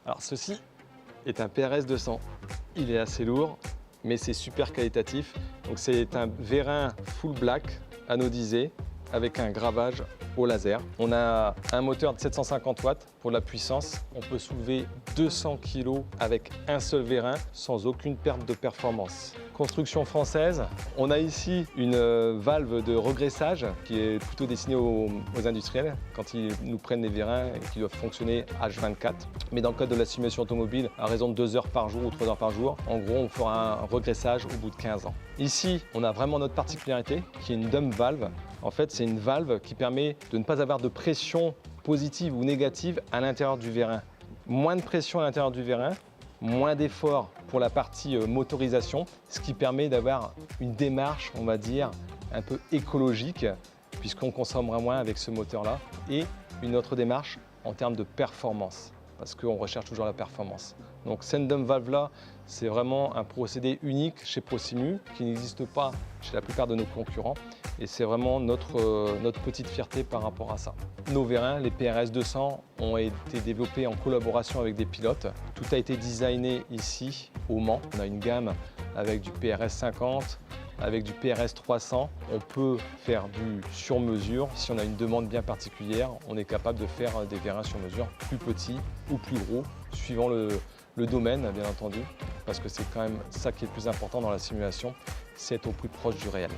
Alors ceci est un PRS 200. Il est assez lourd, mais c'est super qualitatif. Donc c'est un vérin full black anodisé avec un gravage au laser. On a un moteur de 750 watts pour la puissance. On peut soulever 200 kg avec un seul vérin sans aucune perte de performance. Construction française. On a ici une valve de regraissage qui est plutôt destinée aux industriels quand ils nous prennent les vérins et qui doivent fonctionner H24. Mais dans le cadre de la simulation automobile, à raison de 2 heures par jour ou 3 heures par jour, en gros, on fera un regraissage au bout de 15 ans. Ici, on a vraiment notre particularité qui est une dump valve. En fait, c'est une valve qui permet de ne pas avoir de pression positive ou négative à l'intérieur du vérin. Moins de pression à l'intérieur du vérin, moins d'effort pour la partie motorisation, ce qui permet d'avoir une démarche, on va dire, un peu écologique, puisqu'on consommera moins avec ce moteur-là, et une autre démarche en termes de performance, parce qu'on recherche toujours la performance. Donc cette dump valve-là, c'est vraiment un procédé unique chez Procimu, qui n'existe pas chez la plupart de nos concurrents, et c'est vraiment notre petite fierté par rapport à ça. Nos vérins, les PRS 200, ont été développés en collaboration avec des pilotes. Tout a été designé ici au Mans. On a une gamme avec du PRS 50, avec du PRS 300. On peut faire du sur-mesure. Si on a une demande bien particulière, on est capable de faire des vérins sur mesure plus petits ou plus gros, suivant le domaine, bien entendu, parce que c'est quand même ça qui est le plus important dans la simulation, c'est être au plus proche du réel.